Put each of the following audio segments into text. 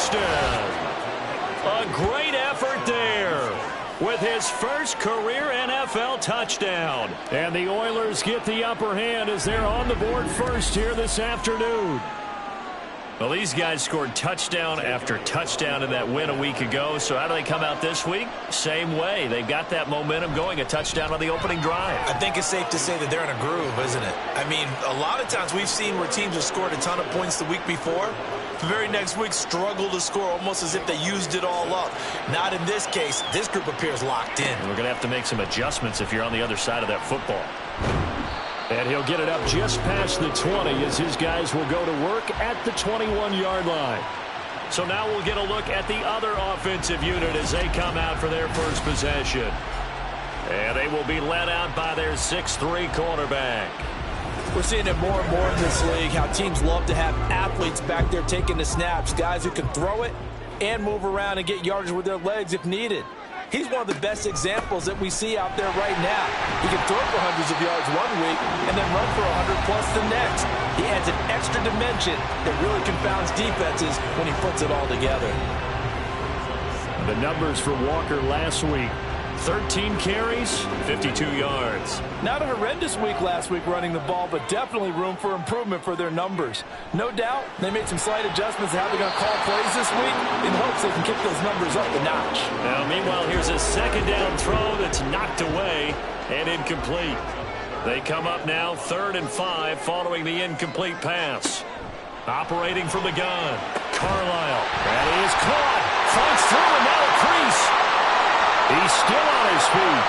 Houston. A great effort there with his first career NFL touchdown. And the Oilers get the upper hand as they're on the board first here this afternoon. Well, these guys scored touchdown after touchdown in that win a week ago. So how do they come out this week? Same way. They've got that momentum going, a touchdown on the opening drive. I think it's safe to say that they're in a groove, isn't it? I mean, a lot of times we've seen where teams have scored a ton of points the week before. The very next week struggle to score almost as if they used it all up. Not in this case. This group appears locked in. And we're going to have to make some adjustments if you're on the other side of that football. And he'll get it up just past the 20 as his guys will go to work at the 21-yard line. So now we'll get a look at the other offensive unit as they come out for their first possession. And they will be led out by their 6'3" quarterback. We're seeing it more and more in this league, how teams love to have athletes back there taking the snaps, guys who can throw it and move around and get yardage with their legs if needed. He's one of the best examples that we see out there right now. He can throw for hundreds of yards one week and then run for 100+ the next. He adds an extra dimension that really confounds defenses when he puts it all together. The numbers for Walker last week: 13 carries, 52 yards. Not a horrendous week last week running the ball, but definitely room for improvement for their numbers. No doubt they made some slight adjustments to how they're going to call plays this week in hopes they can kick those numbers up a notch. Now, meanwhile, here's a second down throw that's knocked away and incomplete. They come up now 3rd and 5 following the incomplete pass. Operating from the gun, Carlisle. That is caught. Fights through and now a crease. He's still on his feet.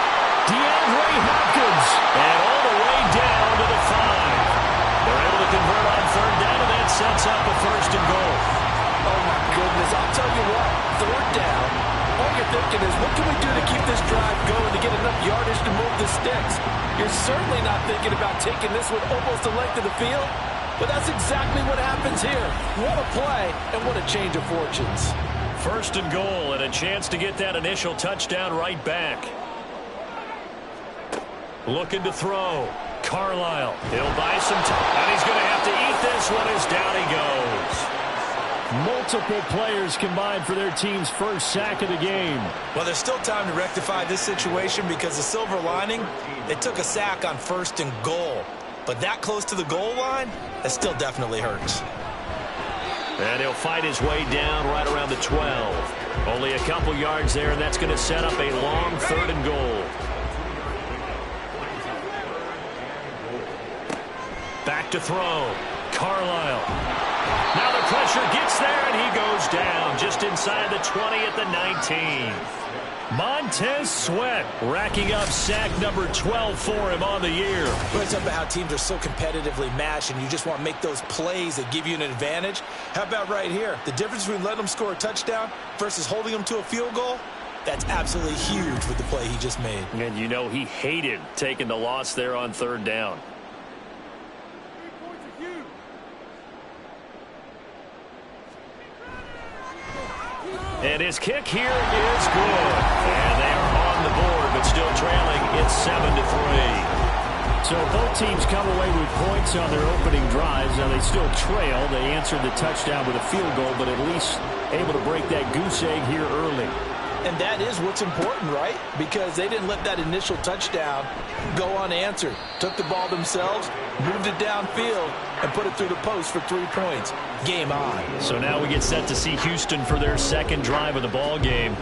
DeAndre Hopkins. And all the way down to the 5. They're able to convert on 3rd down, and that sets up a 1st and goal. Oh, my goodness. I'll tell you what. 3rd down. All you're thinking is, what can we do to keep this drive going to get enough yardage to move the sticks? You're certainly not thinking about taking this one almost the length of the field. But that's exactly what happens here. What a play and what a change of fortunes. 1st and goal and a chance to get that initial touchdown right back. Looking to throw. Carlisle. He'll buy some time. And he's going to have to eat this one as down he goes. Multiple players combined for their team's first sack of the game. Well, there's still time to rectify this situation because the silver lining, they took a sack on 1st and goal. But that close to the goal line, that still definitely hurts. And he'll fight his way down right around the 12. Only a couple yards there, and that's going to set up a long 3rd and goal. Back to throw. Carlisle. Now the pressure gets there, and he goes down just inside the 20 at the 19. Montez Sweat racking up sack number 12 for him on the year. We're talking about how teams are so competitively matched and you just want to make those plays that give you an advantage. How about right here? The difference between letting them score a touchdown versus holding them to a field goal, that's absolutely huge with the play he just made. And you know he hated taking the loss there on 3rd down. And his kick here is good. And they are on the board, but still trailing. It's 7-3. So both teams come away with points on their opening drives. Now they still trail. They answered the touchdown with a field goal, but at least able to break that goose egg here early. And that is what's important, right? Because they didn't let that initial touchdown go unanswered. Took the ball themselves, moved it downfield, and put it through the post for 3 points. Game on. So now we get set to see Houston for their second drive of the ball game.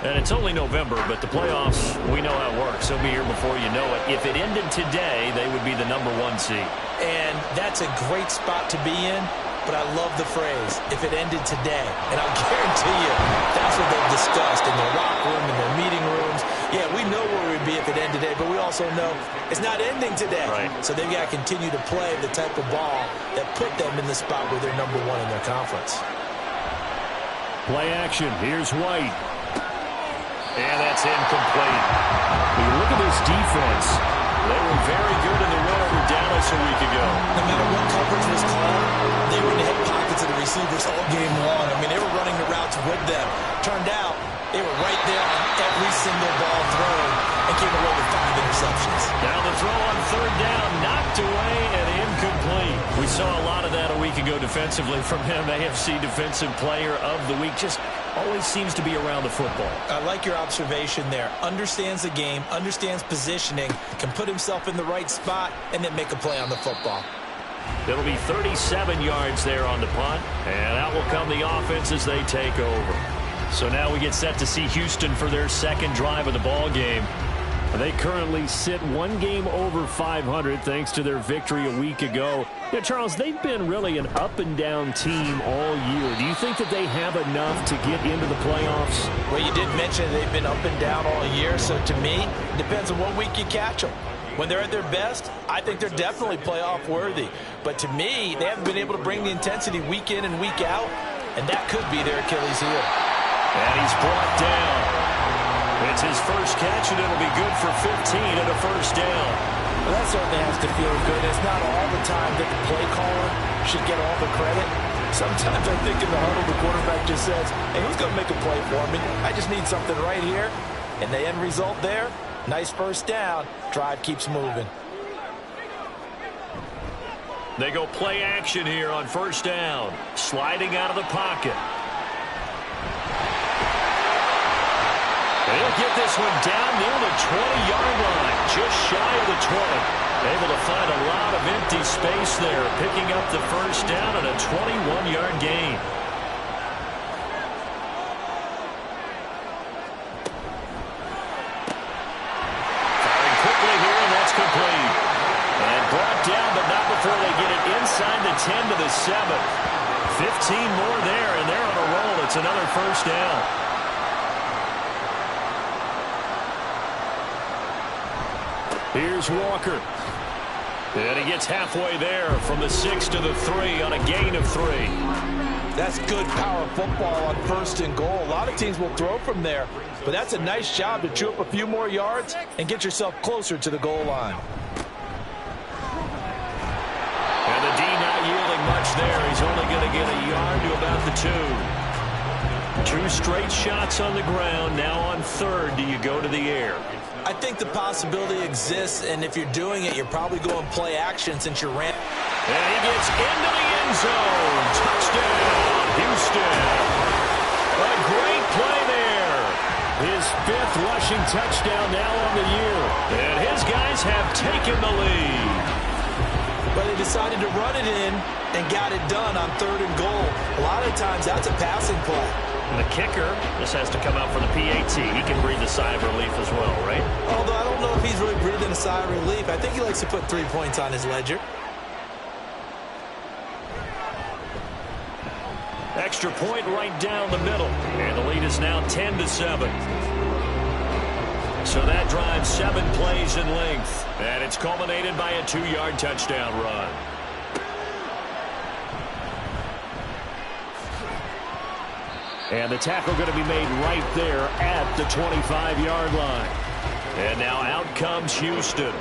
And it's only November, but the playoffs, we know how it works. They'll be here before you know it. If it ended today, they would be the number 1 seed. And that's a great spot to be in. But I love the phrase, if it ended today. And I'll guarantee you, that's what they've discussed in their locker room, in their meeting rooms. Yeah, we know where we'd be if it ended today, but we also know it's not ending today. Right. So they've got to continue to play the type of ball that put them in the spot where they're number 1 in their conference. Play action. Here's White. And that's incomplete. When you look at this defense, they were very good in the win over Dallas a week ago. No matter what coverage was called, they were in the hip pockets of the receivers all game long. I mean, they were running the routes with them. Turned out They were right there on every single ball thrown and came away with 5 interceptions. Now the throw on third down, knocked away and incomplete. We saw a lot of that a week ago defensively from him. AFC Defensive Player of the Week. Just always seems to be around the football. I like your observation there. Understands the game, understands positioning, can put himself in the right spot, and then make a play on the football. It'll be 37 yards there on the punt, and out will come the offense as they take over. So now we get set to see Houston for their second drive of the ball game. They currently sit 1 game over 500 thanks to their victory a week ago. Yeah, Charles, they've been really an up-and-down team all year. Do you think that they have enough to get into the playoffs? Well, you did mention they've been up and down all year, so to me, it depends on what week you catch them. When they're at their best, I think they're definitely playoff worthy. But to me, they haven't been able to bring the intensity week in and week out, and that could be their Achilles heel. And he's brought down. It's his first catch, and it'll be good for 15 and a first down. Well, that certainly has to feel good. It's not all the time that the play caller should get all the credit. Sometimes I think in the huddle, the quarterback just says, hey, who's going to make a play for me? I just need something right here. And the end result there, nice first down. Drive keeps moving. They go play action here on first down. Sliding out of the pocket. They'll get this one down near the 20-yard line, just shy of the 20. Able to find a lot of empty space there, picking up the first down and a 21-yard gain. Firing quickly here, and that's complete. And brought down, but not before they get it inside the 10 to the 7. 15 more there, and they're on a roll. It's another first down. Here's Walker. And he gets halfway there from the 6 to the 3 on a gain of 3. That's good power football on first and goal. A lot of teams will throw from there, but that's a nice job to chew up a few more yards and get yourself closer to the goal line. And the D not yielding much there. He's only going to get a yard to about the 2. 2 straight shots on the ground. Now on third, do you go to the air? I think the possibility exists, and if you're doing it, you're probably going play action since you're ran. And he gets into the end zone. Touchdown, Houston. A great play there. His 5th rushing touchdown now on the year. And his guys have taken the lead. But they decided to run it in and got it done on third and goal. A lot of times that's a passing play. And the kicker, this has to come out for the PAT. He can breathe a sigh of relief as well, right? Although I don't know if he's really breathing a sigh of relief. I think he likes to put 3 points on his ledger. Extra point right down the middle. And the lead is now 10 to 7. So that drives 7 plays in length. And it's culminated by a 2-yard touchdown run. And the tackle going to be made right there at the 25-yard line. And now out comes Houston.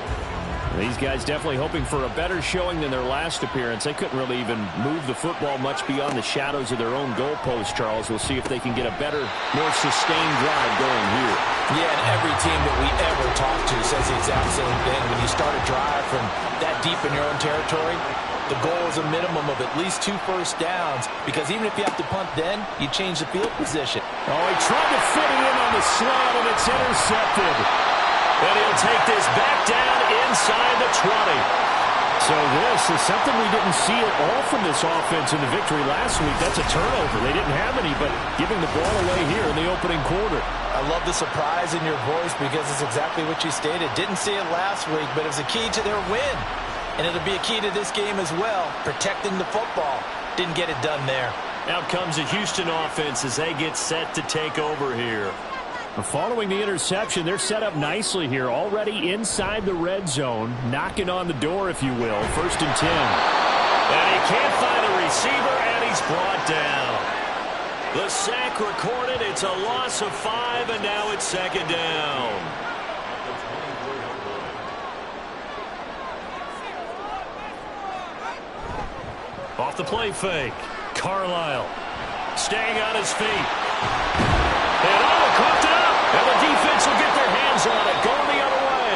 These guys definitely hoping for a better showing than their last appearance. They couldn't really even move the football much beyond the shadows of their own goalpost, Charles. We'll see if they can get a better, more sustained drive going here. Yeah, and every team that we ever talk to says the exact same thing. When you start a drive from that deep in your own territory, the goal is a minimum of at least 2 first downs, because even if you have to punt then, you change the field position. Oh, he tried to fit it in on the slant, and it's intercepted. And he'll take this back down inside the 20. So this is something we didn't see at all from this offense in the victory last week. That's a turnover. They didn't have any, but giving the ball away here in the opening quarter. I love the surprise in your voice because it's exactly what you stated. Didn't see it last week, but it was a key to their win. And it'll be a key to this game as well, protecting the football. Didn't get it done there. Out comes the Houston offense as they get set to take over here. Following the interception, they're set up nicely here, already inside the red zone, knocking on the door, if you will. 1st and 10. And he can't find a receiver, and he's brought down. The sack recorded. It's a loss of 5, and now it's 2nd down. Off the play fake. Carlisle staying on his feet. And coughed it up. And the defense will get their hands on it, going the other way.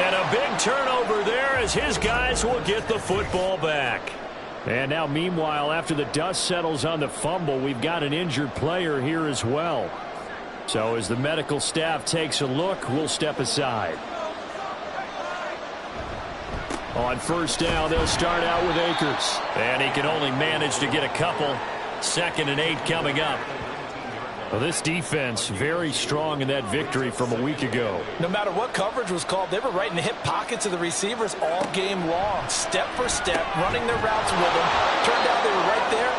And a big turnover there as his guys will get the football back. And now, meanwhile, after the dust settles on the fumble, we've got an injured player here as well. So as the medical staff takes a look, we'll step aside. On first down, they'll start out with Akers. And he can only manage to get a couple. 2nd and 8 coming up. Well, this defense very strong in that victory from a week ago. No matter what coverage was called, they were right in the hip pockets of the receivers all game long. Step for step, running their routes with them. Turned out they were right there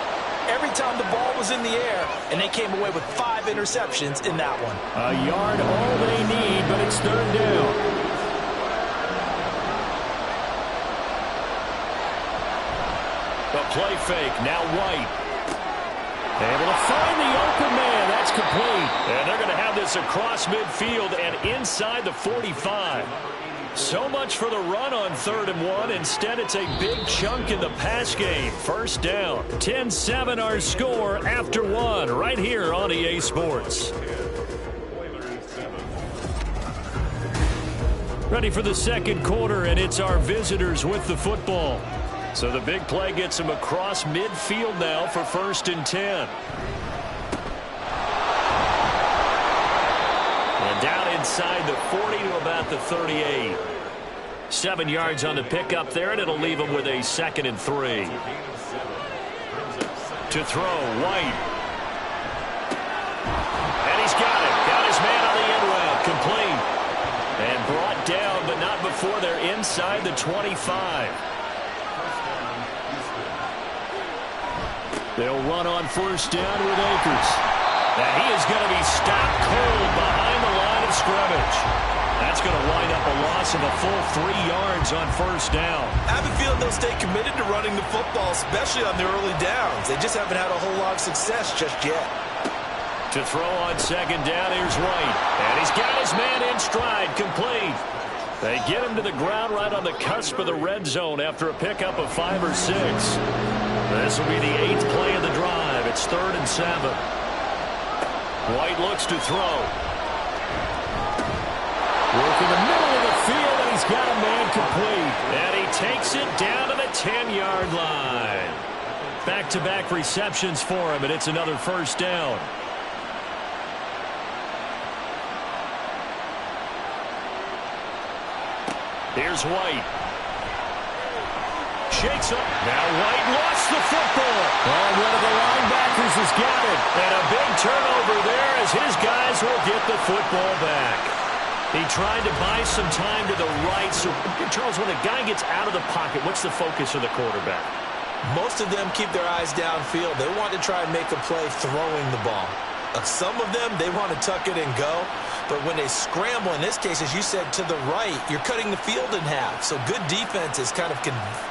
every time the ball was in the air, and they came away with 5 interceptions in that one. A yard all they need, but it's 3rd down. A play fake, now White. Able to find the open man. That's complete. And they're going to have this across midfield and inside the 45. So much for the run on 3rd and 1. Instead, it's a big chunk in the pass game. First down. 10-7 our score after 1 right here on EA Sports. Ready for the 2nd quarter, and it's our visitors with the football. So the big play gets him across midfield now for 1st and 10. And down inside the 40 to about the 38. 7 yards on the pickup there, and it'll leave him with a 2nd and 3. To throw, White. And he's got it. Got his man on the end route. Complete. And brought down, but not before they're inside the 25. They'll run on first down with Akers. And he is going to be stopped cold behind the line of scrimmage. That's going to wind up a loss of a full 3 yards on first down. I have a feeling they'll stay committed to running the football, especially on the early downs. They just haven't had a whole lot of success just yet. To throw on 2nd down, here's White. And he's got his man in stride, complete. They get him to the ground right on the cusp of the red zone after a pickup of 5 or 6. This will be the 8th play of the drive. It's 3rd and 7. White looks to throw. Work in the middle of the field, and he's got a man complete. And he takes it down to the 10-yard line. Back-to-back receptions for him, and it's another first down. Here's White. Shakes up. Now White lost the football. Oh, one of the linebackers has got it. And a big turnover there as his guys will get the football back. He tried to buy some time to the right. So, Charles, when a guy gets out of the pocket, what's the focus of the quarterback? Most of them keep their eyes downfield. They want to try and make a play throwing the ball. Some of them, they want to tuck it and go. But when they scramble, in this case, as you said, to the right, you're cutting the field in half. So good defenses kind of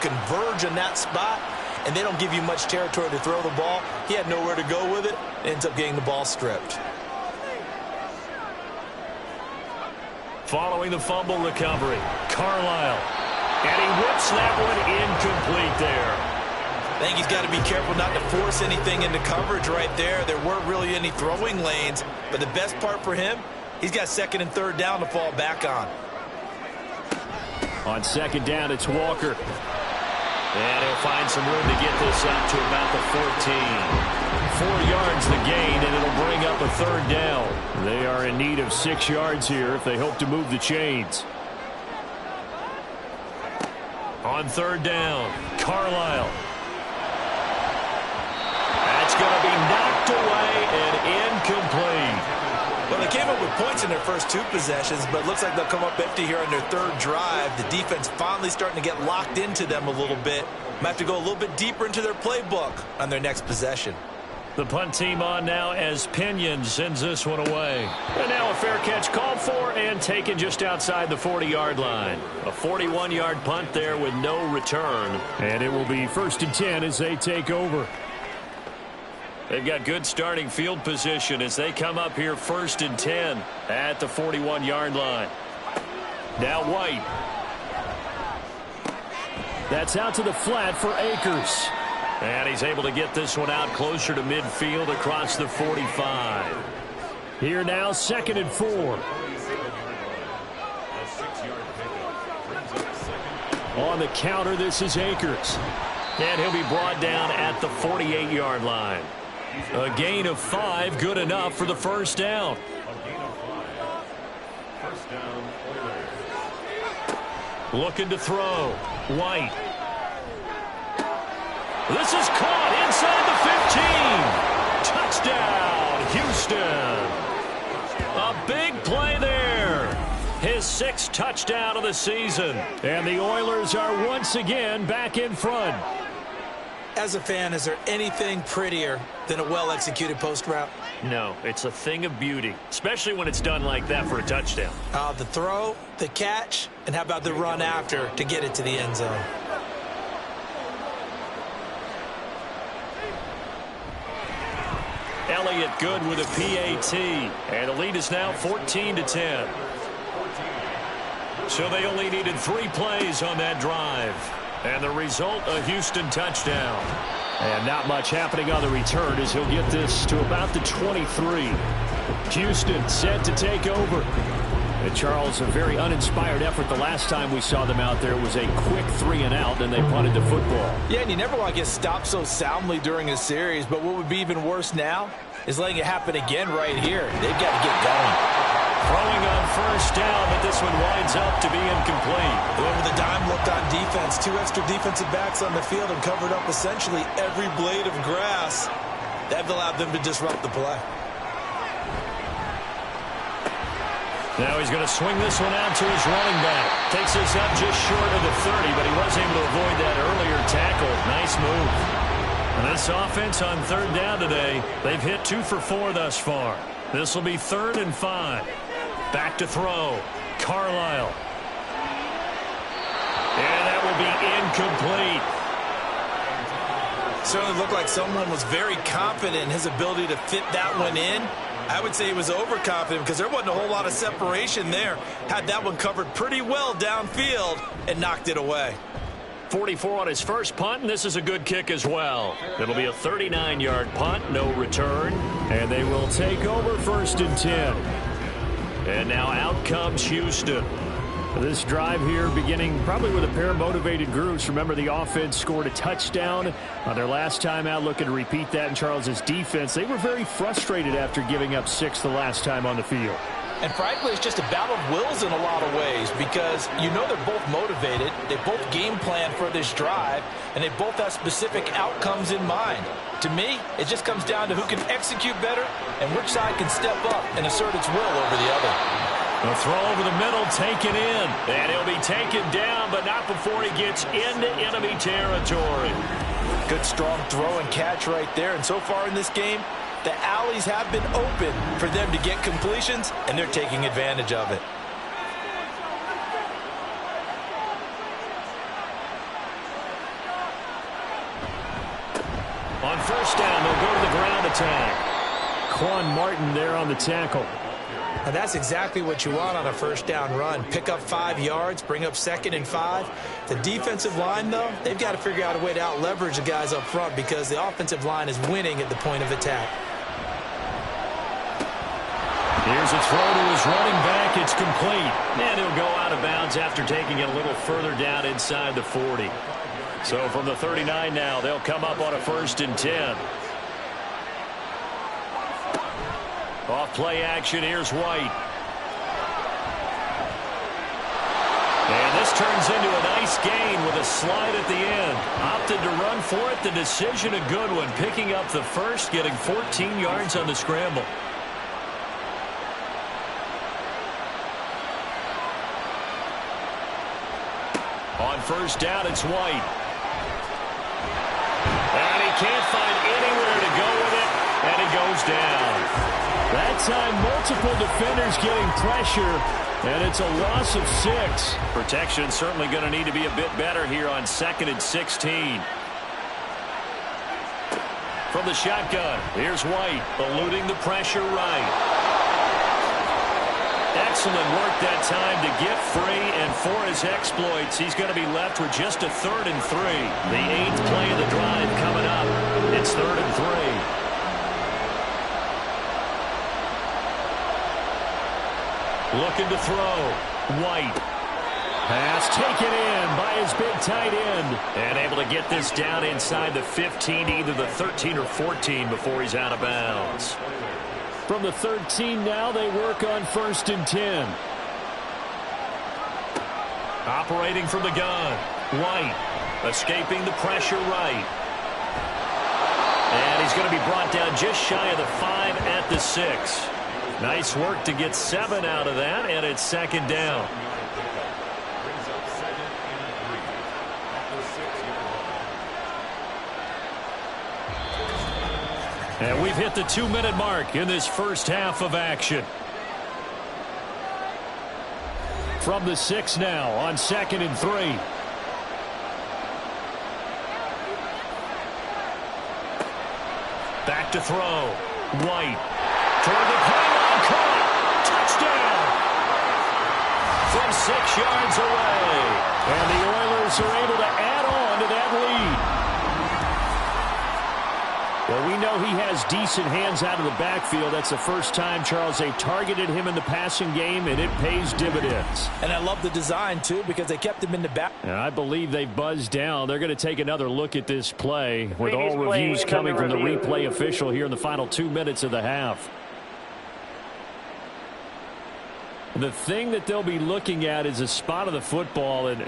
converge in that spot, and they don't give you much territory to throw the ball. He had nowhere to go with it. Ends up getting the ball stripped. Following the fumble recovery, Carlisle. And he whips that one incomplete there. I think he's got to be careful not to force anything into coverage right there. There weren't really any throwing lanes, but the best part for him, he's got 2nd and 3rd down to fall back on. On 2nd down, it's Walker. And he'll find some room to get this up to about the 14. 4 yards the gain, and it'll bring up a 3rd down. They are in need of 6 yards here if they hope to move the chains. On 3rd down, Carlisle. That's going to be knocked away and incomplete. Well, they came up with points in their first 2 possessions, but it looks like they'll come up empty here on their 3rd drive. The defense finally starting to get locked into them a little bit. Might have to go a little bit deeper into their playbook on their next possession. The punt team on now as Pinion sends this one away. And now a fair catch called for and taken just outside the 40-yard line. A 41-yard punt there with no return. And it will be 1st and 10 as they take over. They've got good starting field position as they come up here 1st and 10 at the 41-yard line. Now White. That's out to the flat for Akers. And he's able to get this one out closer to midfield across the 45. Here now, 2nd and 4. On the counter, this is Akers. And he'll be brought down at the 48-yard line. A gain of 5, good enough for the first down. Looking to throw. White. This is caught inside the 15. Touchdown, Houston. A big play there. His 6th touchdown of the season. And the Oilers are once again back in front. As a fan, is there anything prettier than a well-executed post route? No, it's a thing of beauty, especially when it's done like that for a touchdown. The throw, the catch, and how about the run after to get it to the end zone? Elliott good with a PAT, and the lead is now 14-10. So they only needed 3 plays on that drive. And the result, a Houston touchdown. And not much happening on the return as he'll get this to about the 23. Houston set to take over. And Charles, a very uninspired effort. The last time we saw them out there was a quick 3-and-out, and they punted the football. Yeah, and you never want to get stopped so soundly during a series. But what would be even worse now is letting it happen again right here. They've got to get going. Throwing on first down, but this one winds up to be incomplete. Whoever the dime looked on defense, 2 extra defensive backs on the field and covered up essentially every blade of grass. That allowed them to disrupt the play. Now he's going to swing this one out to his running back. Takes this up just short of the 30, but he was able to avoid that earlier tackle. Nice move. And this offense on 3rd down today, they've hit 2 for 4 thus far. This will be 3rd and 5. Back to throw. Carlisle. And that will be incomplete. Certainly looked like someone was very confident in his ability to fit that one in. I would say he was overconfident because there wasn't a whole lot of separation there. Had that one covered pretty well downfield and knocked it away. 44 on his first punt, and this is a good kick as well. It'll be a 39-yard punt, no return, and they will take over 1st and 10. And now out comes Houston. This drive here beginning probably with a pair of motivated groups. Remember, the offense scored a touchdown on their last time out. Looking to repeat that in Charles's defense. They were very frustrated after giving up 6 the last time on the field. And frankly, it's just a battle of wills in a lot of ways because you know they're both motivated. They both game plan for this drive, and they both have specific outcomes in mind. To me, it just comes down to who can execute better and which side can step up and assert its will over the other. A throw over the middle, taken in. And he'll be taken down, but not before he gets into enemy territory. Good strong throw and catch right there. And so far in this game, the alleys have been open for them to get completions, and they're taking advantage of it. On first down, they'll go to the ground attack. Quan Martin there on the tackle. And that's exactly what you want on a first down run. Pick up 5 yards, bring up 2nd and 5. The defensive line, though, they've got to figure out a way to out-leverage the guys up front because the offensive line is winning at the point of attack. Here's a throw to his running back. It's complete. And he'll go out of bounds after taking it a little further down inside the 40. So from the 39 now, they'll come up on a 1st and 10. Off play action, here's White. And this turns into a nice gain with a slide at the end. Opted to run for it. The decision a good one. Picking up the first, getting 14 yards on the scramble. On first down, it's White. And he can't find anywhere to go with it, and he goes down. That time, multiple defenders getting pressure, and it's a loss of 6. Protection certainly going to need to be a bit better here on 2nd and 16. From the shotgun, here's White, eluding the pressure right. Excellent work that time to get free, and for his exploits, he's going to be left with just a 3rd and 3. The 8th play of the drive coming up. It's 3rd and 3. Looking to throw. White. Pass taken in by his big tight end. And able to get this down inside the 15, either the 13 or 14 before he's out of bounds. From the 13 now, they work on 1st and 10. Operating from the gun. White. Escaping the pressure right. And he's going to be brought down just shy of the 5 at the 6. Nice work to get 7 out of that, and it's 2nd down. And we've hit the 2-minute mark in this first half of action. From the 6 now on 2nd and 3. Back to throw. White. Toward the pylon. Caught. Touchdown. From 6 yards away. And the Oilers are able to add on to that lead. Well, we know he has decent hands out of the backfield. That's the first time, Charles, they've targeted him in the passing game, and it pays dividends. And I love the design, too, because they kept him in the back. And I believe they've buzzed down. They're going to take another look at this play with all reviews coming from the replay official here in the final 2 minutes of the half. The thing that they'll be looking at is a spot of the football, and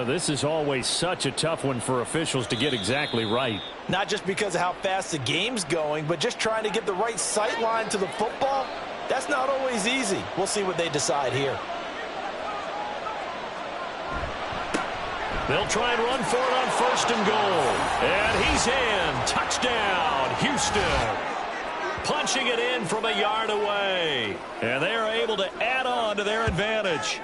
this is always such a tough one for officials to get exactly right. Not just because of how fast the game's going, but just trying to get the right sight line to the football. That's not always easy. We'll see what they decide here. They'll try and run for it on 1st and goal. And he's in. Touchdown, Houston. Punching it in from a yard away. And they are able to add on to their advantage.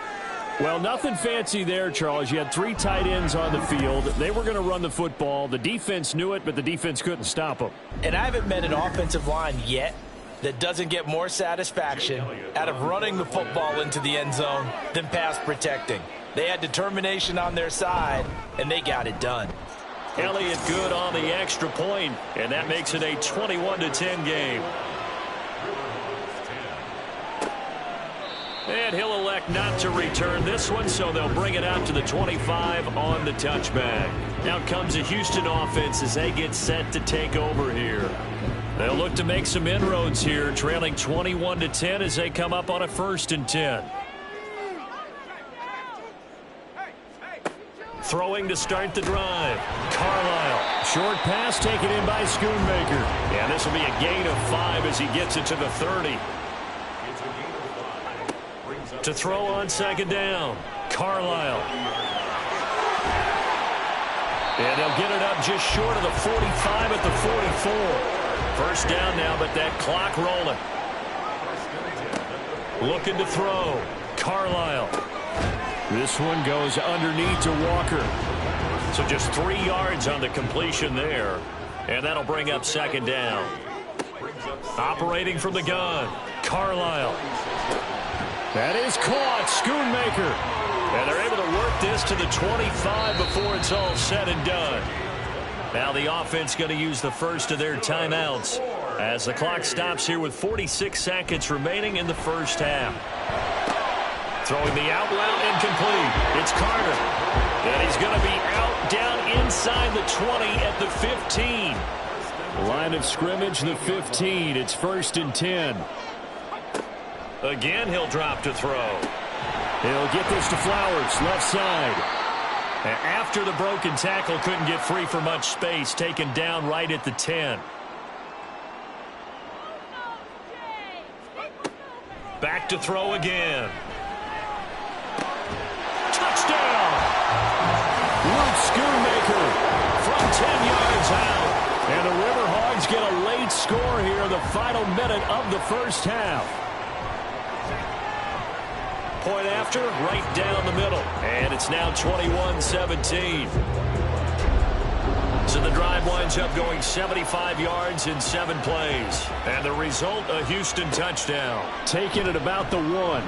Well, nothing fancy there, Charles. You had 3 tight ends on the field. They were going to run the football. The defense knew it, but the defense couldn't stop them. And I haven't met an offensive line yet that doesn't get more satisfaction out of running the football into the end zone than pass protecting. They had determination on their side, and they got it done. Elliott good on the extra point, and that makes it a 21-10 game. And he'll elect not to return this one, so they'll bring it out to the 25 on the touchback. Now comes the Houston offense as they get set to take over here. They'll look to make some inroads here, trailing 21-10 as they come up on a 1st and 10. Throwing to start the drive. Carlisle. Short pass taken in by Schoonmaker. And this will be a gain of 5 as he gets it to the 30. To throw on 2nd down. Carlisle. And they'll get it up just short of the 45 at the 44. 1st down now, but that clock rolling. Looking to throw. Carlisle. This one goes underneath to Walker. So just 3 yards on the completion there. And that'll bring up 2nd down. Operating from the gun. Carlisle. That is caught. Schoonmaker. And they're able to work this to the 25 before it's all said and done. Now the offense going to use the first of their timeouts as the clock stops here with 46 seconds remaining in the first half. Throwing the out route incomplete. It's Carter. And he's going to be out down inside the 20 at the 15. Line of scrimmage, the 15. It's 1st and 10. Again, he'll drop to throw. He'll get this to Flowers, left side. After the broken tackle, couldn't get free for much space. Taken down right at the 10. Back to throw again. Touchdown! Luke Schoonmaker from 10 yards out. And the Riverhogs get a late score here in the final minute of the first half. Point after, right down the middle. And it's now 21-17. So the drive winds up going 75 yards in 7 plays. And the result, a Houston touchdown. Taken at about the 1.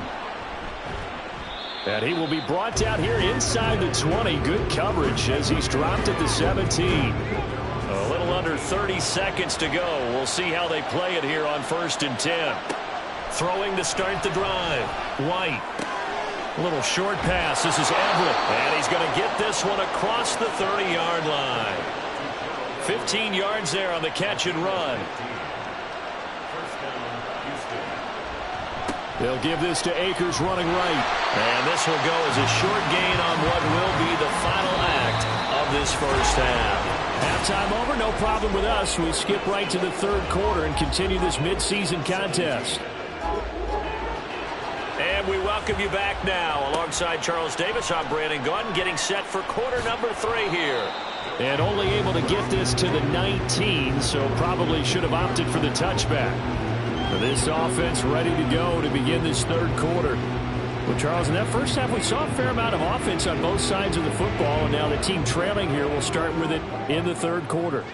And he will be brought down here inside the 20. Good coverage as he's dropped at the 17. A little under 30 seconds to go. We'll see how they play it here on 1st and 10. Throwing to start the drive. White. A little short pass. This is Everett. And he's going to get this one across the 30-yard line. 15 yards there on the catch and run. They'll give this to Akers running right. And this will go as a short gain on what will be the final act of this first half. Halftime over, no problem with us. We skip right to the third quarter and continue this midseason contest. And we welcome you back now. Alongside Charles Davis, I'm Brandon Gaudin, getting set for quarter number 3 here. And only able to get this to the 19, so probably should have opted for the touchback. This offense ready to go to begin this third quarter. Well, Charles, in that first half, we saw a fair amount of offense on both sides of the football, and now the team trailing here will start with it in the third quarter.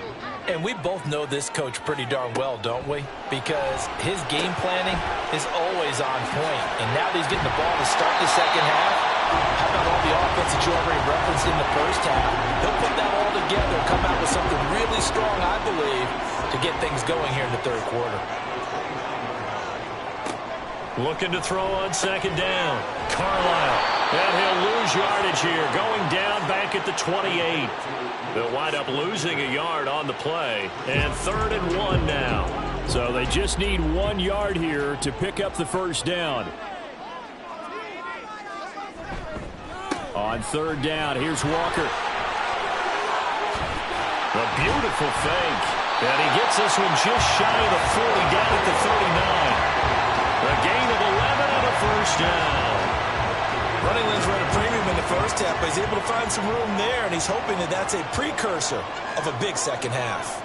And we both know this coach pretty darn well, don't we? Because his game planning is always on point. And now that he's getting the ball to start the second half, how about all the offense that you already referenced in the first half? He'll put that all together, come out with something really strong, I believe, to get things going here in the third quarter. Looking to throw on second down. Carlisle. And he'll lose yardage here. Going down back at the 28. They'll wind up losing a yard on the play. And 3rd and 1 now. So they just need 1 yard here to pick up the first down. On third down, here's Walker. A beautiful fake. And he gets this one just shy of the 40 down at the 39. A gain of 11 and a first down. Running lanes were at a premium in the first half, but he's able to find some room there, and he's hoping that that's a precursor of a big second half.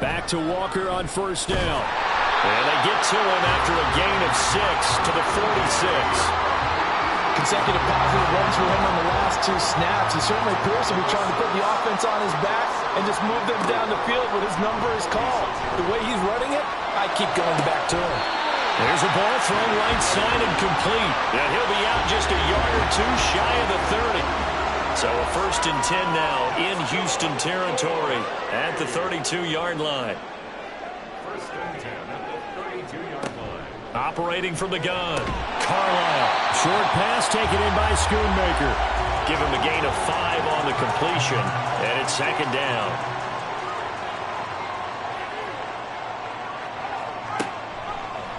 Back to Walker on first down. And they get to him after a gain of 6 to the 46. Consecutive positive runs for him on the last 2 snaps. He certainly appears to be trying to put the offense on his back and just move them down the field when his number is called. The way he's running it, I keep going back to him. There's a ball thrown right side and complete. And he'll be out just a yard or 2 shy of the 30. So a 1st and 10 now in Houston territory at the 32-yard line. Operating from the gun. Carlisle. Short pass taken in by Schoonmaker. Give him a gain of 5 on the completion. And it's 2nd down.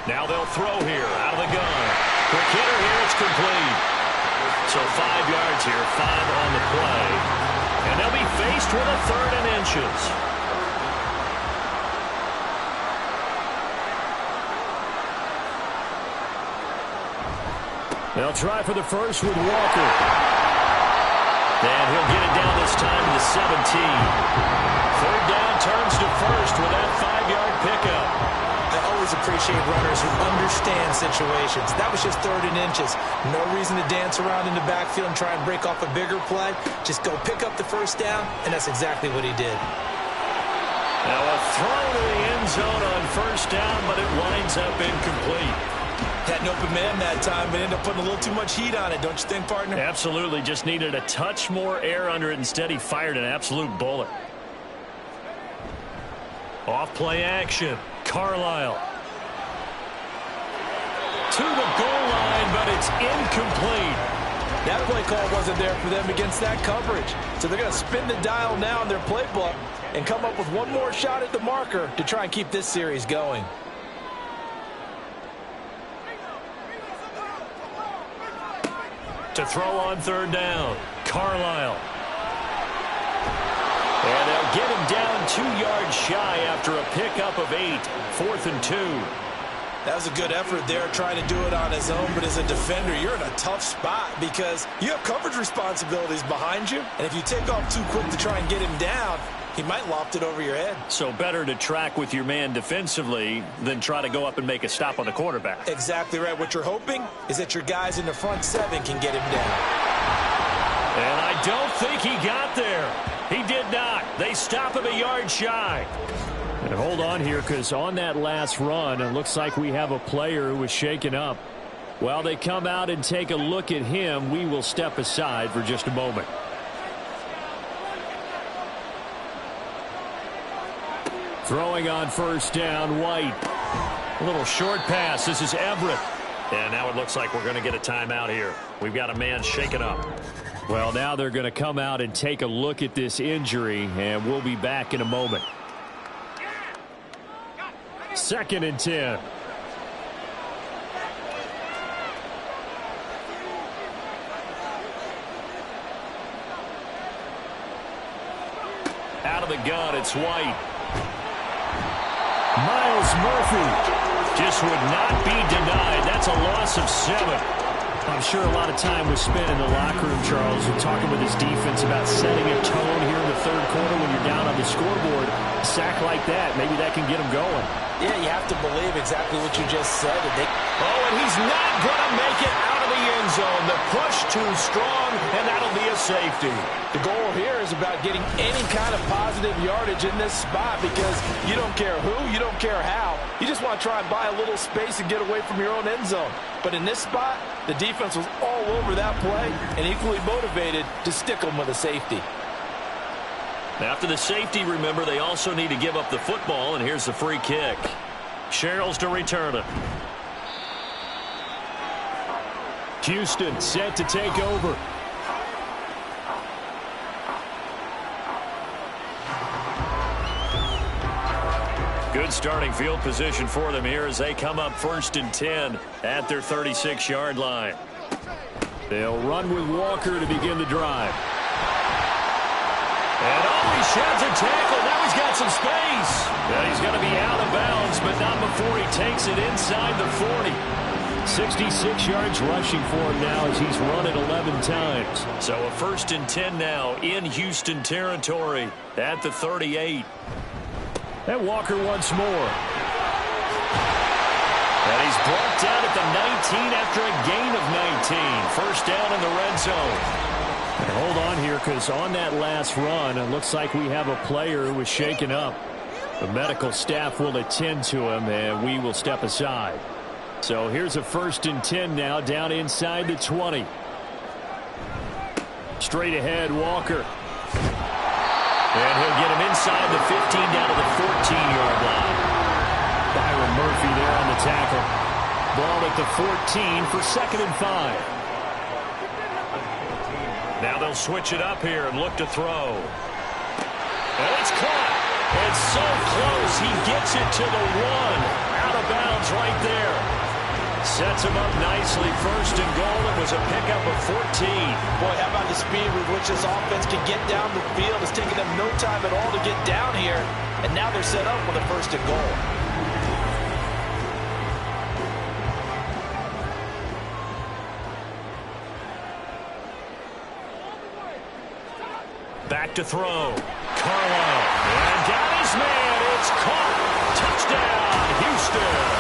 Now they'll throw here out of the gun. Quick hitter here. It's complete. So 5 yards here. 5 on the play. And they'll be faced with a 3rd and inches. They'll try for the first with Walker. And he'll get it down this time to the 17. 3rd down, turns to first with that 5-yard pickup. I always appreciate runners who understand situations. That was just 3rd and inches. No reason to dance around in the backfield and try and break off a bigger play. Just go pick up the first down, and that's exactly what he did. Now a throw to the end zone on first down, but it winds up incomplete. Had an open man that time, but ended up putting a little too much heat on it, don't you think, partner? Absolutely. Just needed a touch more air under it. Instead, he fired an absolute bullet. Off play action. Carlisle. To the goal line, but it's incomplete. That play call wasn't there for them against that coverage. So they're going to spin the dial now in their playbook and come up with one more shot at the marker to try and keep this series going. To throw on 3rd down. Carlisle. And they'll get him down 2 yards shy after a pickup of 8. 4th and 2. That was a good effort there, trying to do it on his own. But as a defender, you're in a tough spot because you have coverage responsibilities behind you. And if you take off too quick to try and get him down, he might loft it over your head. So better to track with your man defensively than try to go up and make a stop on the quarterback. Exactly right. What you're hoping is that your guys in the front 7 can get him down. And I don't think he got there. He did not. They stop him a yard shy. And hold on here, because on that last run, it looks like we have a player who was shaken up. While they come out and take a look at him, we will step aside for just a moment. Throwing on first down, White. A little short pass. This is Everett. And now it looks like we're going to get a timeout here. We've got a man shaken up. Well, now they're going to come out and take a look at this injury, and we'll be back in a moment. 2nd and 10. Out of the gun, it's White. Myles Murphy just would not be denied. That's a loss of 7. I'm sure a lot of time was spent in the locker room, Charles, and talking with his defense about setting a tone here in the 3rd quarter when you're down on the scoreboard. A sack like that, maybe that can get him going. Yeah, you have to believe exactly what you just said. And he's not going to make it out of the end zone. The push too strong, and that'll be a safety. The goal here is about getting any kind of positive yardage in this spot because you don't care who, you don't care how. You just want to try and buy a little space and get away from your own end zone. But in this spot, the defense was all over that play and equally motivated to stick them with a safety. After the safety, remember, they also need to give up the football, and here's the free kick. Sherrills to return it. Houston set to take over. Good starting field position for them here as they come up 1st and 10 at their 36-yard line. They'll run with Walker to begin the drive. And he sheds a tackle. Now he's got some space. And he's going to be out of bounds, but not before he takes it inside the 40. 66 yards rushing for him now as he's run it 11 times. So a 1st and 10 now in Houston territory at the 38. And Walker once more. And he's brought down at the 19 after a gain of 19. 1st down in the red zone. And hold on here because on that last run, it looks like we have a player who was shaken up. The medical staff will attend to him, and we will step aside. So here's a 1st and 10 now down inside the 20. Straight ahead, Walker. And he'll get him inside the 15 down to the 14-yard line. Byron Murphy there on the tackle. Ball at the 14 for 2nd and 5. Now they'll switch it up here and look to throw. And it's caught. It's so close. He gets it to the 1. Out of bounds right there. Sets him up nicely. 1st and goal. It was a pickup of 14. Boy, how about the speed with which this offense can get down the field? It's taken them no time at all to get down here. And now they're set up with a 1st and goal. Back to throw. Carlisle. And got his man. It's caught. Touchdown, Houston.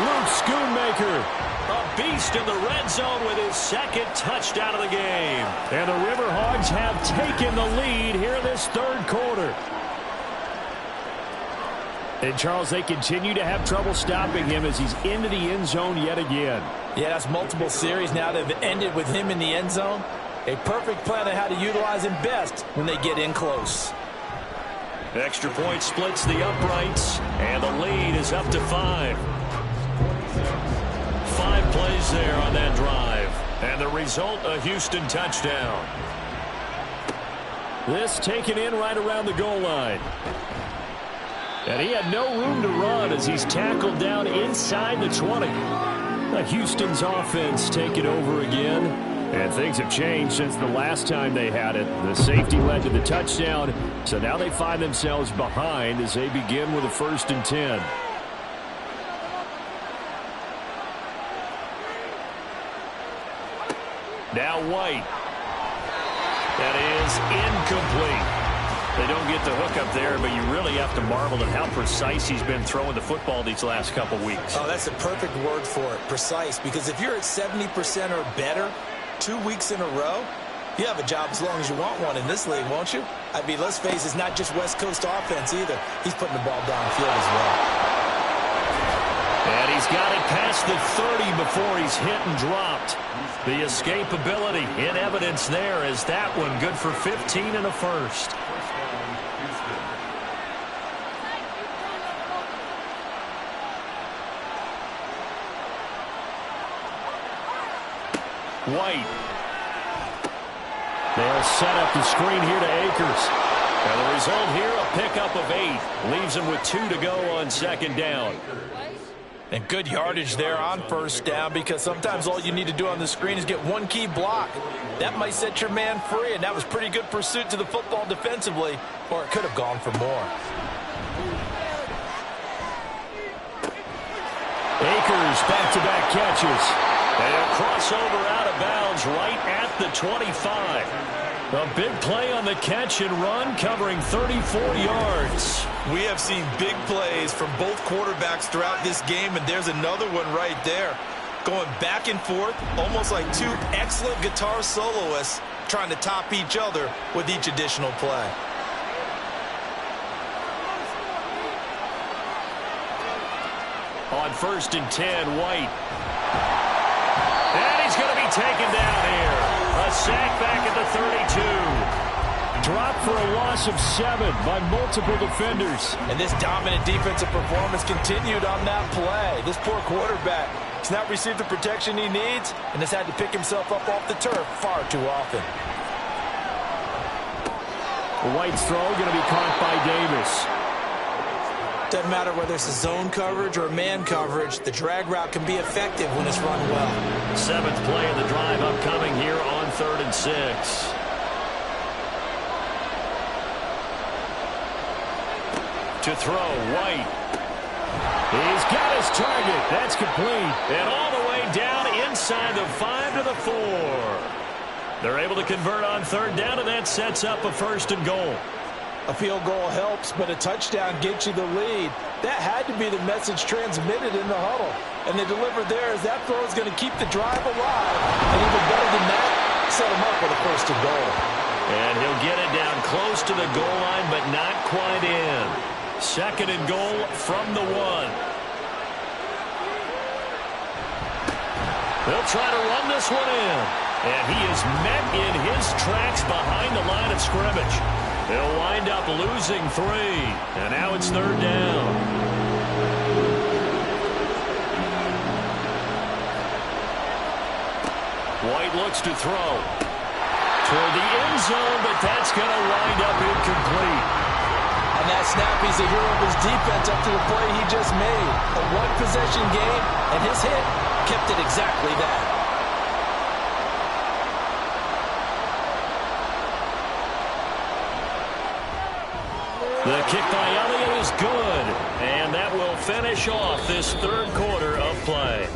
Luke Schoonmaker. A beast in the red zone with his 2nd touchdown of the game. And the Riverhogs have taken the lead here in this 3rd quarter. And, Charles, they continue to have trouble stopping him as he's into the end zone yet again. Yeah, that's multiple series now that have ended with him in the end zone. A perfect plan on how to utilize him best when they get in close. Extra point splits the uprights, and the lead is up to 5. 5 plays there on that drive. And the result, a Houston touchdown. This taken in right around the goal line. And he had no room to run as he's tackled down inside the 20. Houston's offense taking over again. And things have changed since the last time they had it. The safety led to the touchdown, so now they find themselves behind as they begin with a 1st and 10. Now White. That is incomplete. They don't get the hook up there, but you really have to marvel at how precise he's been throwing the football these last couple weeks. Oh, that's the perfect word for it, precise, because if you're at 70% or better 2 weeks in a row, you have a job as long as you want one in this league, won't you? I mean, let's face it, it's not just West Coast offense either. He's putting the ball downfield as well. And he's got it past the 30 before he's hit and dropped. The escapability in evidence there is that one good for 15 and a 1st. White. They'll set up the screen here to Akers. And the result here, a pickup of 8. Leaves him with 2 to go on second down. And good yardage there on first down, because sometimes all you need to do on the screen is get one key block. That might set your man free, and that was pretty good pursuit to the football defensively, or it could have gone for more. Akers back-to-back catches. And a crossover out of bounds right at the 25. A big play on the catch and run, covering 34 yards. We have seen big plays from both quarterbacks throughout this game, and there's another one right there. Going back and forth, almost like two excellent guitar soloists trying to top each other with each additional play. On 1st and 10, White. And he's going to be taken down here. A sack back at the 32. Dropped for a loss of 7 by multiple defenders. And this dominant defensive performance continued on that play. This poor quarterback has not received the protection he needs and has had to pick himself up off the turf far too often. White's throw going to be caught by Davis. Doesn't matter whether it's a zone coverage or man coverage, the drag route can be effective when it's run well. 7th play of the drive upcoming here on 3rd and 6. To throw, White. He's got his target. That's complete. And all the way down inside the 5 to the 4. They're able to convert on 3rd down, and that sets up a 1st and goal. A field goal helps, but a touchdown gets you the lead. That had to be the message transmitted in the huddle. And they delivered there as that throw is going to keep the drive alive. And even better than that, set them up with a 1st and goal. And he'll get it down close to the goal line, but not quite in. 2nd and goal from the 1. They'll try to run this one in. And he is met in his tracks behind the line of scrimmage. They'll wind up losing 3. And now it's 3rd down. White looks to throw. Toward the end zone, but that's going to wind up incomplete. And that snap, he's a hero of his defense up to the play he just made. A one-possession game, and his hit kept it exactly that. The kick by Elliott is good, and that will finish off this 3rd quarter of play.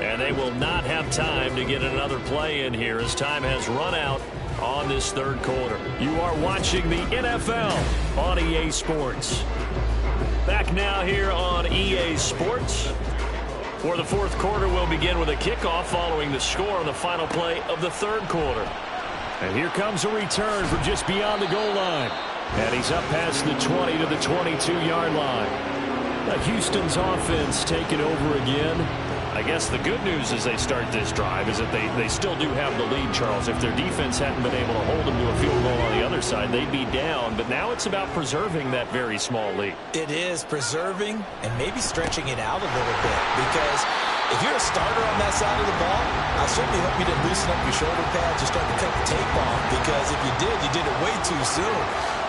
And they will not have time to get another play in here as time has run out on this 3rd quarter. You are watching the NFL on EA Sports. Back now here on EA Sports. For the 4th quarter, we'll begin with a kickoff following the score on the final play of the 3rd quarter. And here comes a return from just beyond the goal line. And he's up past the 20 to the 22-yard line. Houston's offense taking over again. I guess the good news as they start this drive is that they still do have the lead, Charles. If their defense hadn't been able to hold them to a field goal on the other side, they'd be down. But now it's about preserving that very small lead. It is preserving and maybe stretching it out a little bit, because if you're a starter on that side of the ball, I certainly hope you didn't loosen up your shoulder pads or start to cut the tape off, because if you did it way too soon.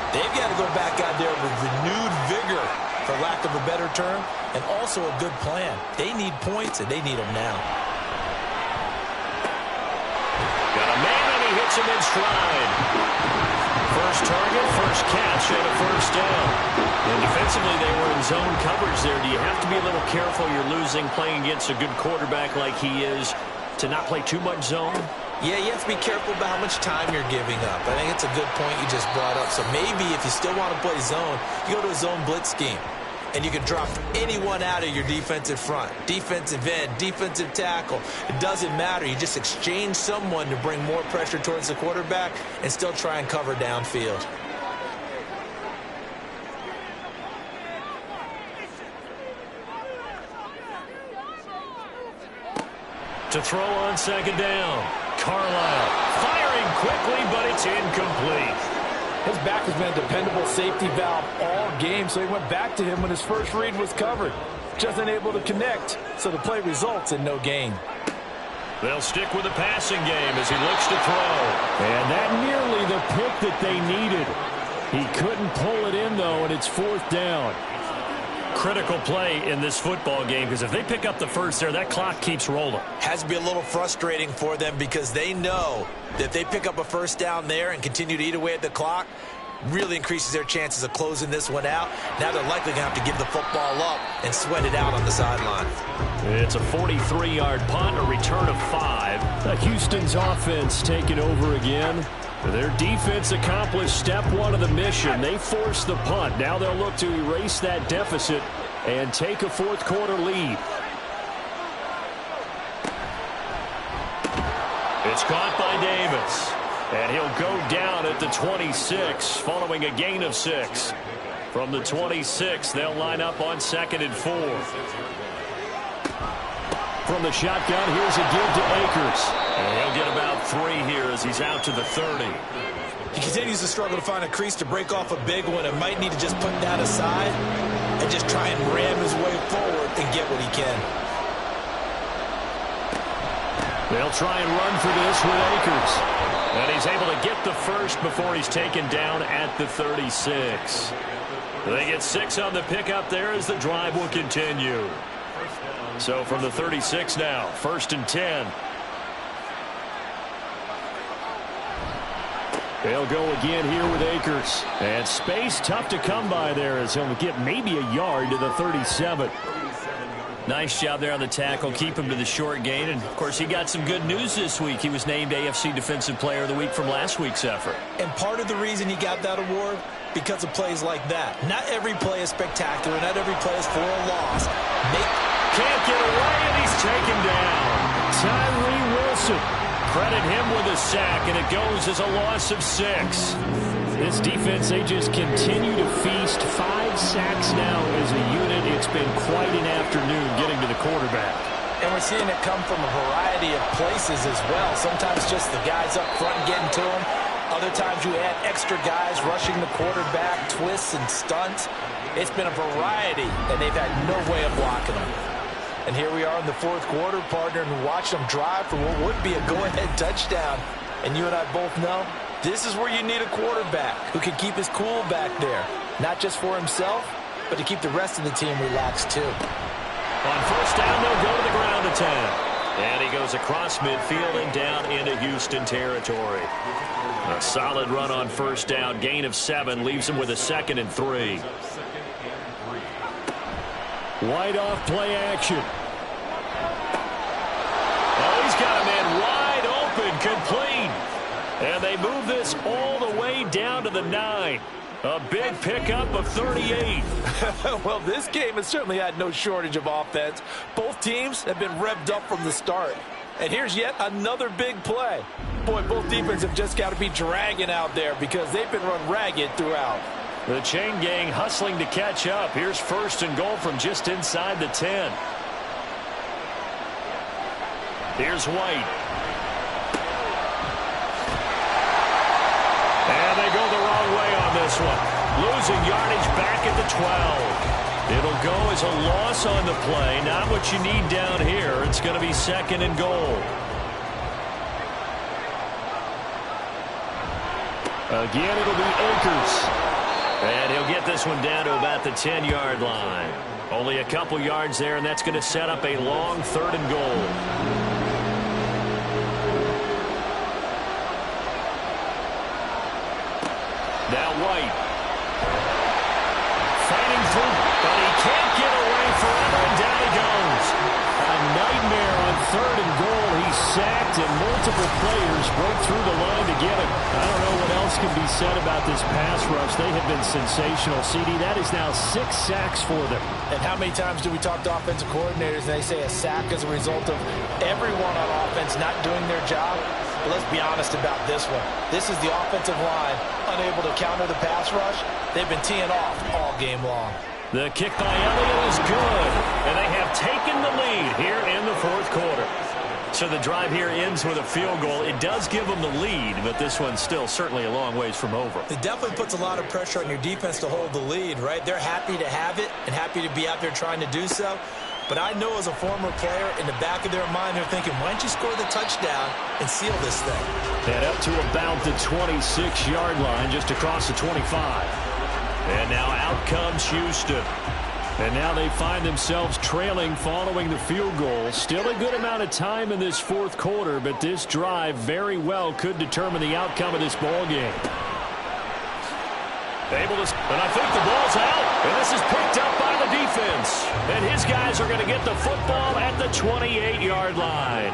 They've got to go back out there with renewed vigor, for lack of a better term, and also a good plan. They need points, and they need them now. Got a man, and he hits him in stride. First target, first catch, and a 1st down. And defensively, they were in zone coverage there. Do you have to be a little careful? You're losing playing against a good quarterback like he is to not play too much zone? Yeah, you have to be careful about how much time you're giving up. I think it's a good point you just brought up. So maybe if you still want to play zone, you go to a zone blitz scheme. And you can drop anyone out of your defensive front. Defensive end, defensive tackle. It doesn't matter. You just exchange someone to bring more pressure towards the quarterback and still try and cover downfield. To throw on 2nd down. Carlisle firing quickly, but it's incomplete. His back has been a dependable safety valve all game, so he went back to him when his first read was covered. Just unable to connect, so the play results in no gain. They'll stick with the passing game as he looks to throw. And that nearly the pick that they needed. He couldn't pull it in, though, and it's 4th down. Critical play in this football game, because if they pick up the first there, that clock keeps rolling. Has to be a little frustrating for them because they know that if they pick up a first down there and continue to eat away at the clock, really increases their chances of closing this one out. Now they're likely going to have to give the football up and sweat it out on the sideline. It's a 43-yard punt, a return of 5. Houston's offense taking over again. Their defense accomplished step 1 of the mission. They forced the punt. Now they'll look to erase that deficit and take a 4th quarter lead. It's caught by Davis. And he'll go down at the 26 following a gain of 6. From the 26, they'll line up on 2nd and 4. From the shotgun, here's a give to Akers. And he'll get about 3 here as he's out to the 30. He continues to struggle to find a crease to break off a big one and might need to just put that aside and just try and ram his way forward and get what he can. They'll try and run for this with Akers. And he's able to get the first before he's taken down at the 36. They get 6 on the pickup there as the drive will continue. So from the 36 now, 1st and 10. They'll go again here with Akers. And space tough to come by there as he'll get maybe a yard to the 37. Nice job there on the tackle. Keep him to the short gain. And, of course, he got some good news this week. He was named AFC Defensive Player of the Week from last week's effort. And part of the reason he got that award, because of plays like that. Not every play is spectacular. Not every play is for a loss. Can't get away, and he's taken down. Tyree Wilson. Credit him with a sack, and it goes as a loss of 6. This defense, they just continue to feast. 5 sacks now as a unit. It's been quite an afternoon getting to the quarterback. And we're seeing it come from a variety of places as well. Sometimes just the guys up front getting to him. Other times you add extra guys rushing the quarterback, twists and stunts. It's been a variety, and they've had no way of blocking them. And here we are in the 4th quarter, partner, and watch them drive for what would be a go-ahead touchdown. And you and I both know this is where you need a quarterback who can keep his cool back there. Not just for himself, but to keep the rest of the team relaxed too. On 1st down, they'll go to the ground attack. And he goes across midfield and down into Houston territory. A solid run on 1st down. Gain of 7 leaves him with a 2nd and 3. Wide off play action. Oh, he's got a man wide open, complete. And they move this all the way down to the 9. A big pickup of 38. Well, this game has certainly had no shortage of offense. Both teams have been revved up from the start. And here's yet another big play. Boy, both defenses have just got to be dragging out there because they've been run ragged throughout. The chain gang hustling to catch up. Here's 1st and goal from just inside the 10. Here's White. And they go the wrong way on this one. Losing yardage back at the 12. It'll go as a loss on the play. Not what you need down here. It's going to be 2nd and goal. Again, it'll be Akers. And he'll get this one down to about the 10-yard line. Only a couple yards there, and that's going to set up a long 3rd and goal. Now White. Fighting through, but he can't get away forever, and down he goes. A nightmare on 3rd and goal. He's sacked, and multiple players broke through the line to get him. I don't know what else can be said about this pass rush. They have been sensational. CD, that is now 6 sacks for them. And how many times do we talk to offensive coordinators and they say a sack is a result of everyone on offense not doing their job? But let's be honest about this one. This is the offensive line unable to counter the pass rush. They've been teeing off all game long. The kick by Elliott is good, and they have taken the lead here in the 4th quarter. So the drive here ends with a field goal. It does give them the lead, but this one's still certainly a long ways from over. It definitely puts a lot of pressure on your defense to hold the lead, right? They're happy to have it and happy to be out there trying to do so. But I know as a former player, in the back of their mind, they're thinking, why don't you score the touchdown and seal this thing? And up to about the 26-yard line, just across the 25. And now out comes Houston. And now they find themselves trailing following the field goal. Still a good amount of time in this fourth quarter, but this drive very well could determine the outcome of this ball game. And I think the ball's out. And this is picked up by the defense. And his guys are going to get the football at the 28-yard line.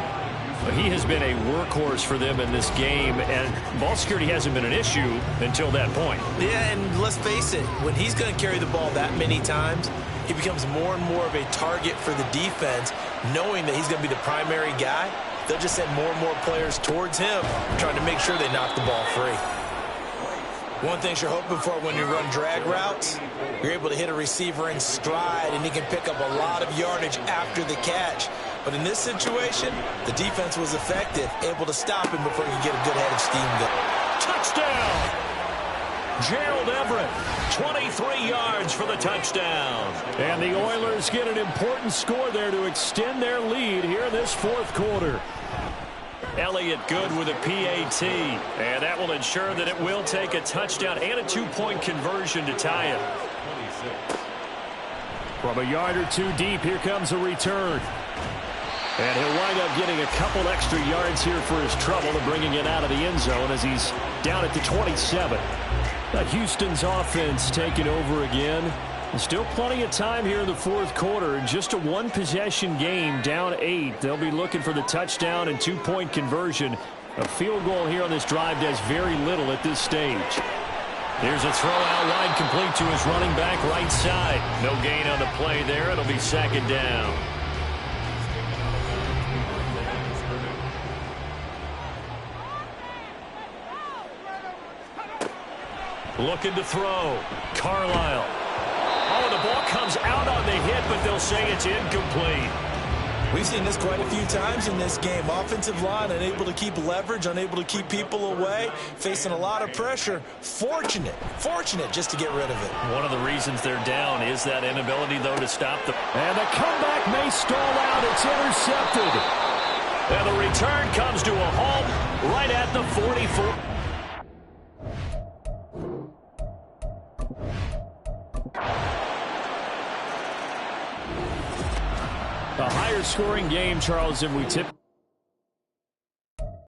He has been a workhorse for them in this game, and ball security hasn't been an issue until that point. Yeah, and let's face it, when he's going to carry the ball that many times, he becomes more and more of a target for the defense, knowing that he's going to be the primary guy. They'll just send more and more players towards him, trying to make sure they knock the ball free. One thing you're hoping for when you run drag routes, you're able to hit a receiver in stride, and he can pick up a lot of yardage after the catch. But in this situation, the defense was effective, able to stop him before he could get a good head of steam going. Touchdown! Gerald Everett, 23 yards for the touchdown. And the Oilers get an important score there to extend their lead here in this fourth quarter. Elliott good with a PAT, and that will ensure that it will take a touchdown and a 2-point conversion to tie it. From a yard or two deep, here comes a return. And he'll wind up getting a couple extra yards here for his trouble and bringing it out of the end zone as he's down at the 27. Houston's offense taking over again. And still plenty of time here in the fourth quarter. Just a one-possession game, down 8. They'll be looking for the touchdown and 2-point conversion. A field goal here on this drive does very little at this stage. Here's a throw out wide, complete to his running back right side. No gain on the play there. It'll be second down. Looking to throw. Carlisle. Oh, the ball comes out on the hit, but they'll say it's incomplete. We've seen this quite a few times in this game. Offensive line unable to keep leverage, unable to keep people away, facing a lot of pressure. Fortunate just to get rid of it. One of the reasons they're down is that inability, though, to stop the... And the comeback may stall out. It's intercepted. And the return comes to a halt right at the 44. A higher scoring game, Charles, than we typically